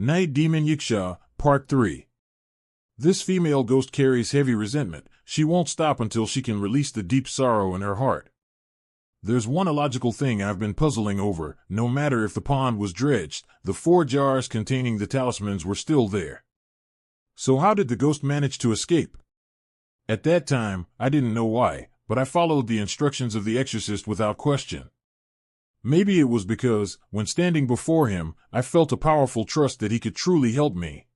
Night Demon Yaksha, Part 3. This female ghost carries heavy resentment. She won't stop until she can release the deep sorrow in her heart. There's one illogical thing I've been puzzling over. No matter if the pond was dredged, the 4 jars containing the talismans were still there. So how did the ghost manage to escape? At that time, I didn't know why, but I followed the instructions of the exorcist without question. Maybe it was because, when standing before him, I felt a powerful trust that he could truly help me.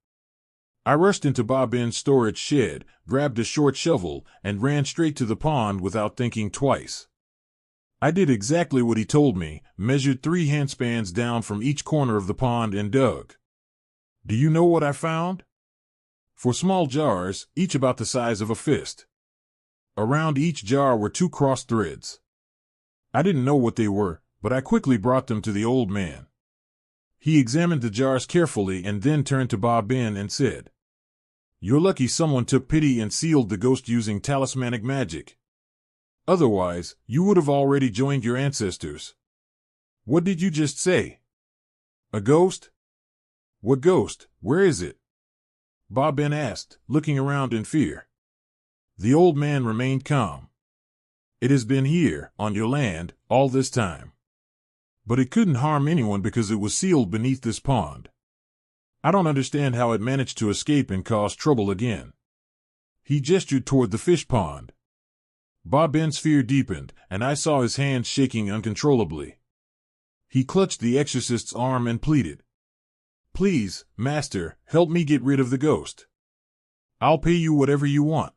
I rushed into Ben's storage shed, grabbed a short shovel, and ran straight to the pond without thinking twice. I did exactly what he told me, measured 3 handspans down from each corner of the pond and dug. Do you know what I found? 4 small jars, each about the size of a fist. Around each jar were 2 crossed threads. I didn't know what they were, but I quickly brought them to the old man. He examined the jars carefully and then turned to Ben and said, "You're lucky someone took pity and sealed the ghost using talismanic magic. Otherwise, you would have already joined your ancestors." "What did you just say?" "A ghost?" "What ghost? Where is it?" Ben asked, looking around in fear. The old man remained calm. "It has been here, on your land, all this time. But it couldn't harm anyone because it was sealed beneath this pond. I don't understand how it managed to escape and cause trouble again." He gestured toward the fish pond. Ben's fear deepened, and I saw his hands shaking uncontrollably. He clutched the exorcist's arm and pleaded, "Please, Master, help me get rid of the ghost. I'll pay you whatever you want."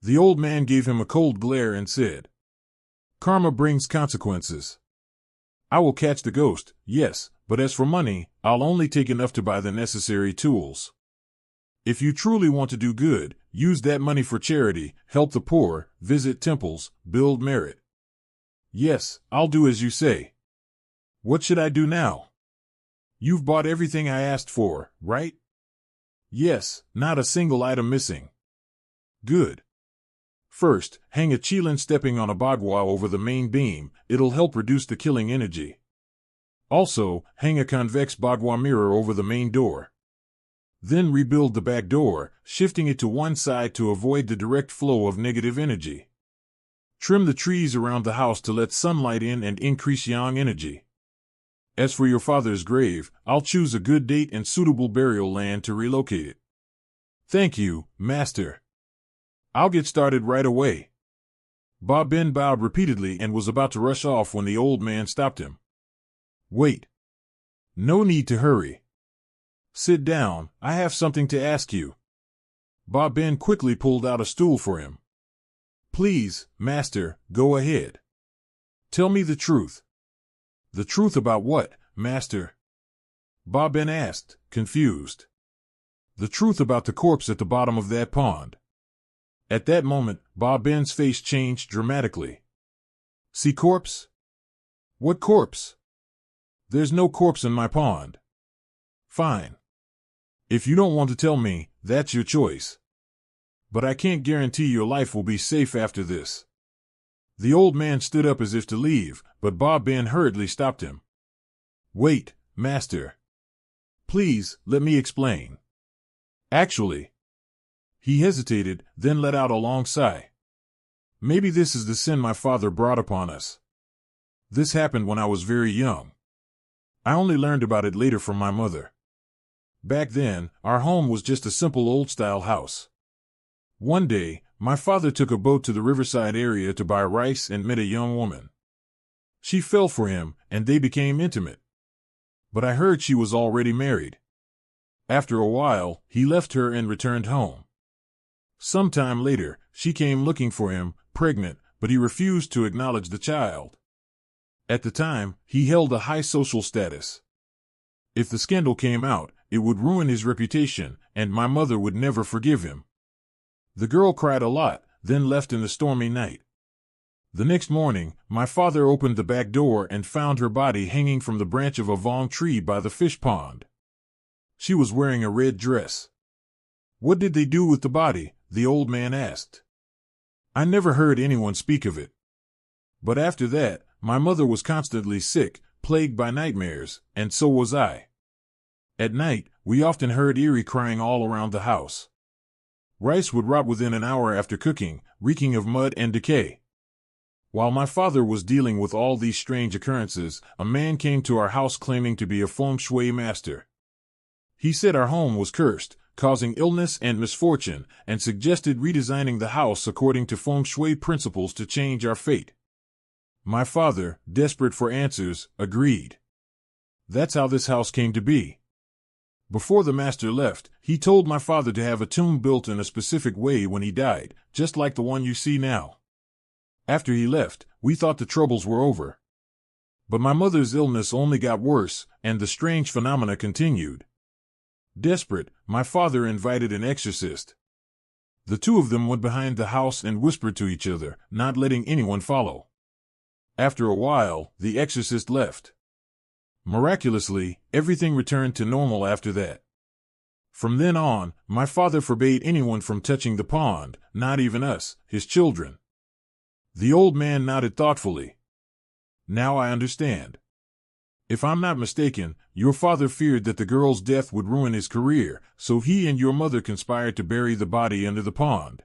The old man gave him a cold glare and said, "Karma brings consequences. I will catch the ghost, yes, but as for money, I'll only take enough to buy the necessary tools. If you truly want to do good, use that money for charity, help the poor, visit temples, build merit." "Yes, I'll do as you say. What should I do now?" "You've bought everything I asked for, right?" "Yes, not a single item missing." "Good. First, hang a chilin stepping on a bagua over the main beam. It'll help reduce the killing energy. Also, hang a convex bagua mirror over the main door. Then rebuild the back door, shifting it to one side to avoid the direct flow of negative energy. Trim the trees around the house to let sunlight in and increase yang energy. As for your father's grave, I'll choose a good date and suitable burial land to relocate it." "Thank you, Master. I'll get started right away." Ben bowed repeatedly and was about to rush off when the old man stopped him. "Wait. No need to hurry. Sit down, I have something to ask you." Ben quickly pulled out a stool for him. "Please, Master, go ahead. Tell me the truth." "The truth about what, Master?" Ben asked, confused. "The truth about the corpse at the bottom of that pond." At that moment, Ben's face changed dramatically. "See corpse?" "What corpse?" "There's no corpse in my pond." "Fine. If you don't want to tell me, that's your choice. But I can't guarantee your life will be safe after this." The old man stood up as if to leave, but Ben hurriedly stopped him. "Wait, Master. Please, let me explain. Actually..." He hesitated, then let out a long sigh. "Maybe this is the sin my father brought upon us. This happened when I was very young. I only learned about it later from my mother. Back then, our home was just a simple old-style house. One day, my father took a boat to the riverside area to buy rice and met a young woman. She fell for him, and they became intimate. But I heard she was already married. After a while, he left her and returned home. Sometime later, she came looking for him, pregnant, but he refused to acknowledge the child. At the time, he held a high social status. If the scandal came out, it would ruin his reputation, and my mother would never forgive him. The girl cried a lot, then left in the stormy night. The next morning, my father opened the back door and found her body hanging from the branch of a vong tree by the fish pond. She was wearing a red dress. "What did they do with the body?" the old man asked. "I never heard anyone speak of it. But after that, my mother was constantly sick, plagued by nightmares, and so was I. At night, we often heard eerie crying all around the house. Rice would rot within an hour after cooking, reeking of mud and decay. While my father was dealing with all these strange occurrences, a man came to our house claiming to be a feng shui master. He said our home was cursed, causing illness and misfortune, and suggested redesigning the house according to feng shui principles to change our fate. My father, desperate for answers, agreed. That's how this house came to be. Before the master left, he told my father to have a tomb built in a specific way when he died, just like the one you see now. After he left, we thought the troubles were over. But my mother's illness only got worse, and the strange phenomena continued. Desperate, my father invited an exorcist. The two of them went behind the house and whispered to each other, not letting anyone follow. After a while, the exorcist left. Miraculously, everything returned to normal after that. From then on, my father forbade anyone from touching the pond, not even us, his children. The old man nodded thoughtfully. Now I understand. If I'm not mistaken, your father feared that the girl's death would ruin his career, so he and your mother conspired to bury the body under the pond.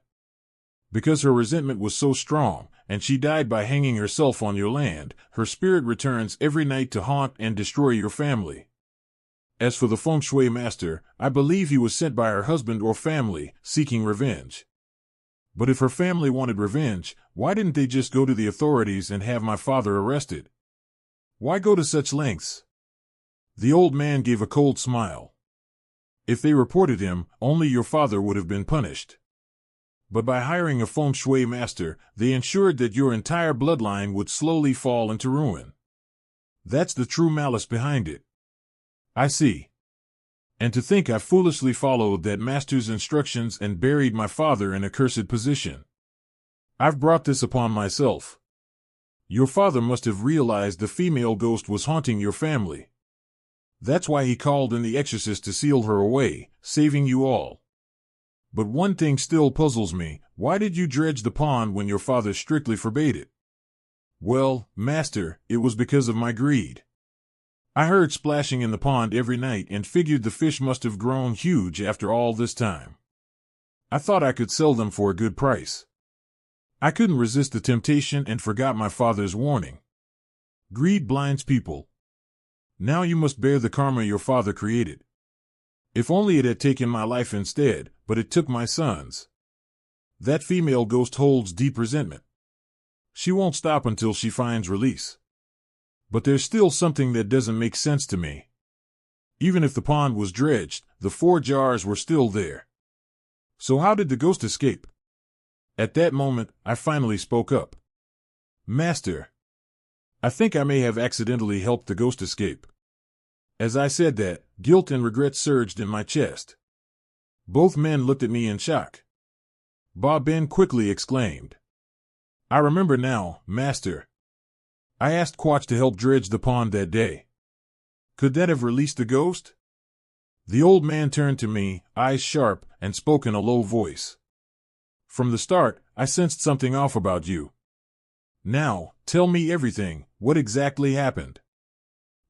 Because her resentment was so strong, and she died by hanging herself on your land, her spirit returns every night to haunt and destroy your family. As for the feng shui master, I believe he was sent by her husband or family, seeking revenge. But if her family wanted revenge, why didn't they just go to the authorities and have my father arrested? Why go to such lengths? The old man gave a cold smile. If they reported him, only your father would have been punished. But by hiring a feng shui master, they ensured that your entire bloodline would slowly fall into ruin. That's the true malice behind it. I see. And to think I foolishly followed that master's instructions and buried my father in a cursed position. I've brought this upon myself. Your father must have realized the female ghost was haunting your family. That's why he called in the exorcist to seal her away, saving you all. But one thing still puzzles me. Why did you dredge the pond when your father strictly forbade it? Well, master, it was because of my greed. I heard splashing in the pond every night and figured the fish must have grown huge after all this time. I thought I could sell them for a good price. I couldn't resist the temptation and forgot my father's warning. Greed blinds people. Now you must bear the karma your father created. If only it had taken my life instead, but it took my son's. That female ghost holds deep resentment. She won't stop until she finds release. But there's still something that doesn't make sense to me. Even if the pond was dredged, the 4 jars were still there. So how did the ghost escape? At that moment, I finally spoke up. Master, I think I may have accidentally helped the ghost escape. As I said that, guilt and regret surged in my chest. Both men looked at me in shock. Ben quickly exclaimed. I remember now, master. I asked Quach to help dredge the pond that day. Could that have released the ghost? The old man turned to me, eyes sharp, and spoke in a low voice. From the start, I sensed something off about you. Now, tell me everything. What exactly happened?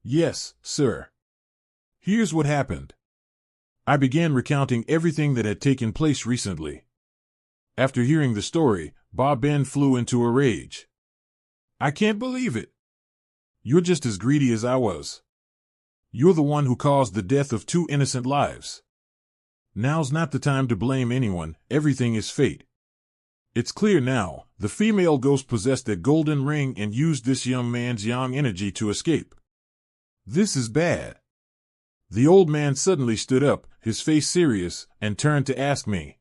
Yes, sir. Here's what happened. I began recounting everything that had taken place recently. After hearing the story, Ben flew into a rage. I can't believe it. You're just as greedy as I was. You're the one who caused the death of 2 innocent lives. Now's not the time to blame anyone, everything is fate. It's clear now, the female ghost possessed that golden ring and used this young man's yang energy to escape. This is bad. The old man suddenly stood up, his face serious, and turned to ask me.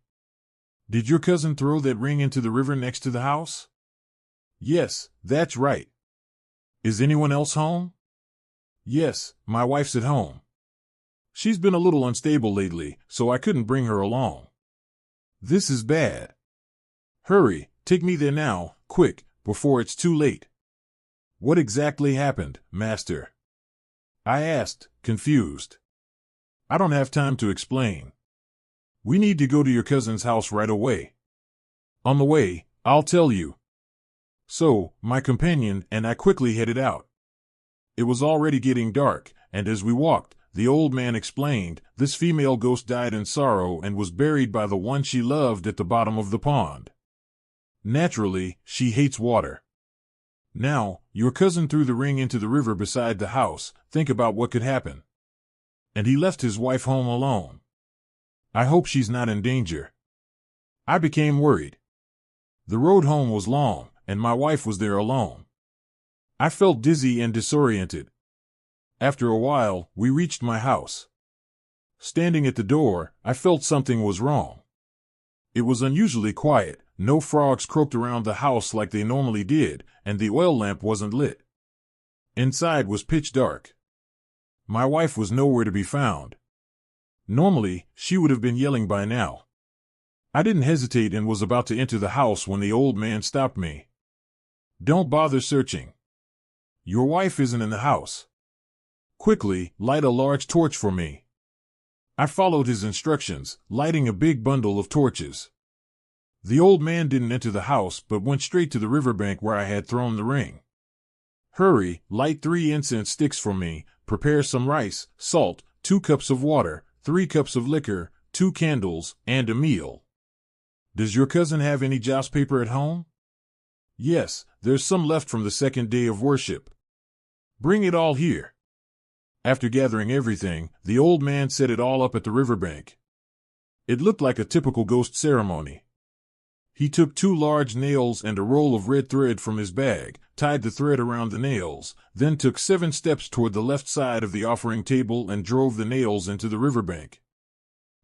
Did your cousin throw that ring into the river next to the house? Yes, that's right. Is anyone else home? Yes, my wife's at home. She's been a little unstable lately, so I couldn't bring her along. This is bad. Hurry, take me there now, quick, before it's too late. What exactly happened, master? I asked, confused. I don't have time to explain. We need to go to your cousin's house right away. On the way, I'll tell you. So, my companion and I quickly headed out. It was already getting dark, and as we walked, the old man explained, this female ghost died in sorrow and was buried by the one she loved at the bottom of the pond. Naturally, she hates water. Now, your cousin threw the ring into the river beside the house. Think about what could happen. And he left his wife home alone. I hope she's not in danger. I became worried. The road home was long, and my wife was there alone. I felt dizzy and disoriented. After a while, we reached my house. Standing at the door, I felt something was wrong. It was unusually quiet, no frogs croaked around the house like they normally did, and the oil lamp wasn't lit. Inside was pitch dark. My wife was nowhere to be found. Normally, she would have been yelling by now. I didn't hesitate and was about to enter the house when the old man stopped me. Don't bother searching. Your wife isn't in the house. Quickly, light a large torch for me. I followed his instructions, lighting a big bundle of torches. The old man didn't enter the house but went straight to the riverbank where I had thrown the ring. Hurry, light 3 incense sticks for me, prepare some rice, salt, 2 cups of water, 3 cups of liquor, 2 candles, and a meal. Does your cousin have any joss paper at home? Yes, there's some left from the second day of worship. Bring it all here. After gathering everything, the old man set it all up at the riverbank. It looked like a typical ghost ceremony. He took 2 large nails and a roll of red thread from his bag, tied the thread around the nails, then took 7 steps toward the left side of the offering table and drove the nails into the riverbank.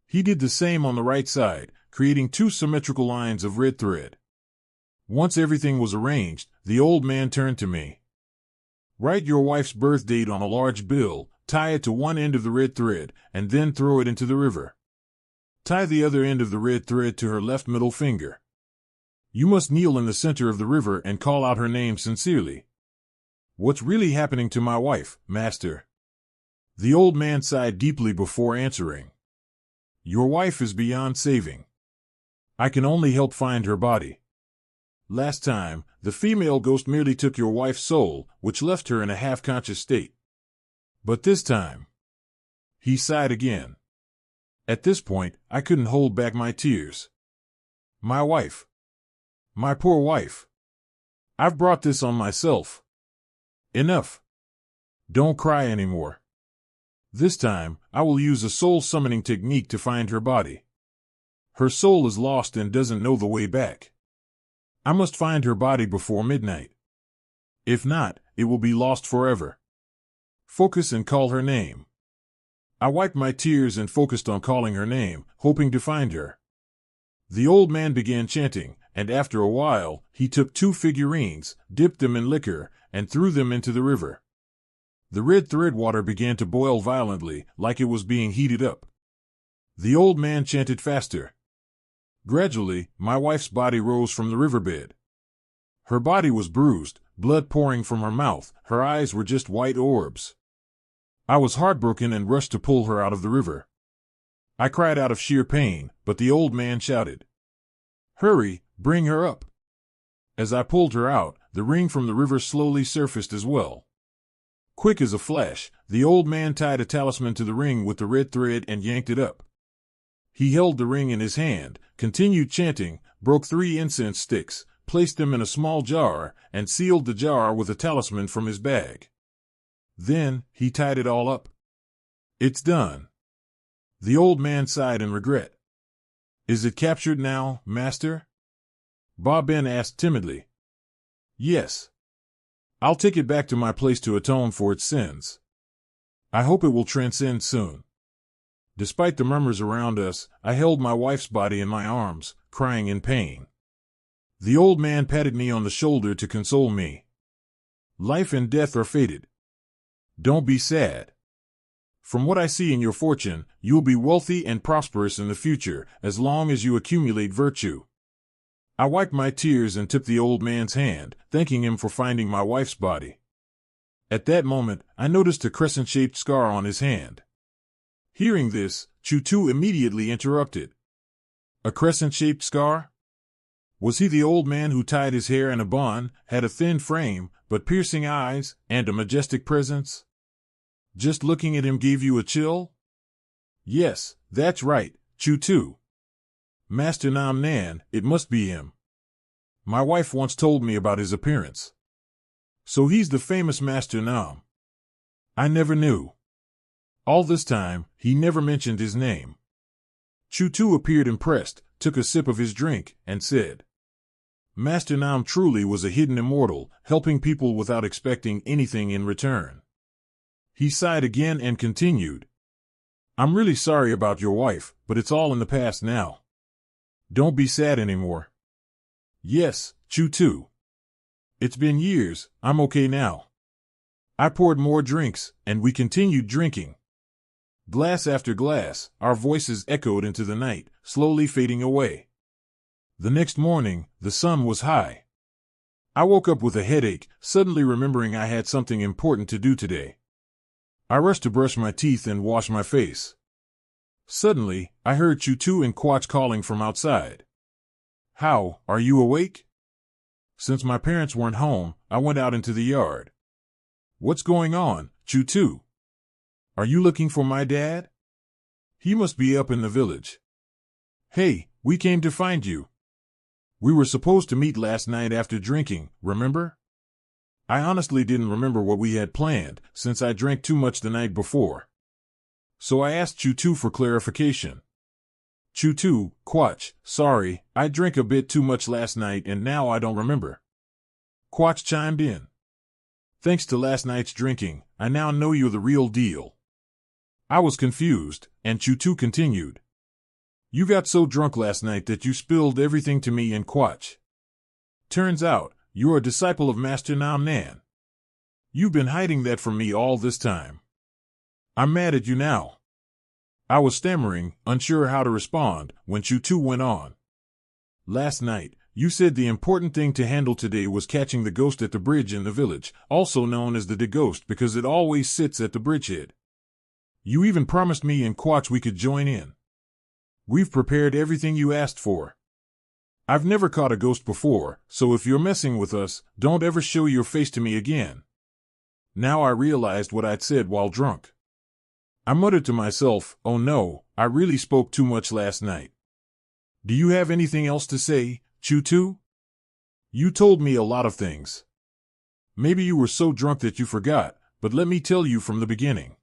He did the same on the right side, creating 2 symmetrical lines of red thread. Once everything was arranged, the old man turned to me. Write your wife's birth date on a large bill, tie it to one end of the red thread, and then throw it into the river. Tie the other end of the red thread to her left middle finger. You must kneel in the center of the river and call out her name sincerely. What's really happening to my wife, master? The old man sighed deeply before answering. Your wife is beyond saving. I can only help find her body. Last time, the female ghost merely took your wife's soul, which left her in a half-conscious state. But this time... He sighed again. At this point, I couldn't hold back my tears. My wife. My poor wife. I've brought this on myself. Enough. Don't cry anymore. This time, I will use a soul-summoning technique to find her body. Her soul is lost and doesn't know the way back. I must find her body before midnight. If not, it will be lost forever. Focus and call her name. I wiped my tears and focused on calling her name, hoping to find her. The old man began chanting, and after a while, he took 2 figurines, dipped them in liquor, and threw them into the river. The red thread water began to boil violently, like it was being heated up. The old man chanted faster. Gradually, my wife's body rose from the riverbed. Her body was bruised, blood pouring from her mouth, her eyes were just white orbs. I was heartbroken and rushed to pull her out of the river. I cried out of sheer pain, but the old man shouted, Hurry, bring her up. As I pulled her out, the ring from the river slowly surfaced as well. Quick as a flash, the old man tied a talisman to the ring with the red thread and yanked it up. He held the ring in his hand, continued chanting, broke 3 incense sticks, placed them in a small jar, and sealed the jar with a talisman from his bag. Then, he tied it all up. It's done. The old man sighed in regret. Is it captured now, master? Ba Ben asked timidly. Yes. I'll take it back to my place to atone for its sins. I hope it will transcend soon. Despite the murmurs around us, I held my wife's body in my arms, crying in pain. The old man patted me on the shoulder to console me. Life and death are fated. Don't be sad. From what I see in your fortune, you'll be wealthy and prosperous in the future, as long as you accumulate virtue. I wiped my tears and took the old man's hand, thanking him for finding my wife's body. At that moment, I noticed a crescent-shaped scar on his hand. Hearing this, Chutu immediately interrupted. A crescent-shaped scar? Was he the old man who tied his hair in a bun, had a thin frame, but piercing eyes, and a majestic presence? Just looking at him gave you a chill? Yes, that's right, Chu-Tu. Master Nam Nan, it must be him. My wife once told me about his appearance. So he's the famous Master Nam. I never knew. All this time, he never mentioned his name. Chu-Tu appeared impressed, took a sip of his drink, and said, Master Nam truly was a hidden immortal, helping people without expecting anything in return. He sighed again and continued, I'm really sorry about your wife, but it's all in the past now. Don't be sad anymore. Yes, Chu-Tu. It's been years, I'm okay now. I poured more drinks, and we continued drinking. Glass after glass, our voices echoed into the night, slowly fading away. The next morning, the sun was high. I woke up with a headache, suddenly remembering I had something important to do today. I rushed to brush my teeth and wash my face. Suddenly, I heard Chu-Tu and Quach calling from outside. How, are you awake? Since my parents weren't home, I went out into the yard. What's going on, Chu-Tu? Are you looking for my dad? He must be up in the village. Hey, we came to find you. We were supposed to meet last night after drinking, remember? I honestly didn't remember what we had planned, since I drank too much the night before. So I asked Chu-Tu for clarification. Chu-Tu, Quach, sorry, I drank a bit too much last night and now I don't remember. Quach chimed in. Thanks to last night's drinking, I now know you're the real deal. I was confused, and Chu-Tu continued. You got so drunk last night that you spilled everything to me and Quach. Turns out, you're a disciple of Master Nam Nan. You've been hiding that from me all this time. I'm mad at you now. I was stammering, unsure how to respond, when Chu-Tu went on. Last night, you said the important thing to handle today was catching the ghost at the bridge in the village, also known as the ghost because it always sits at the bridgehead. You even promised me and Quach we could join in. We've prepared everything you asked for. I've never caught a ghost before, so if you're messing with us, don't ever show your face to me again. Now I realized what I'd said while drunk. I muttered to myself, oh no, I really spoke too much last night. Do you have anything else to say, Chu-Tu? You told me a lot of things. Maybe you were so drunk that you forgot, but let me tell you from the beginning.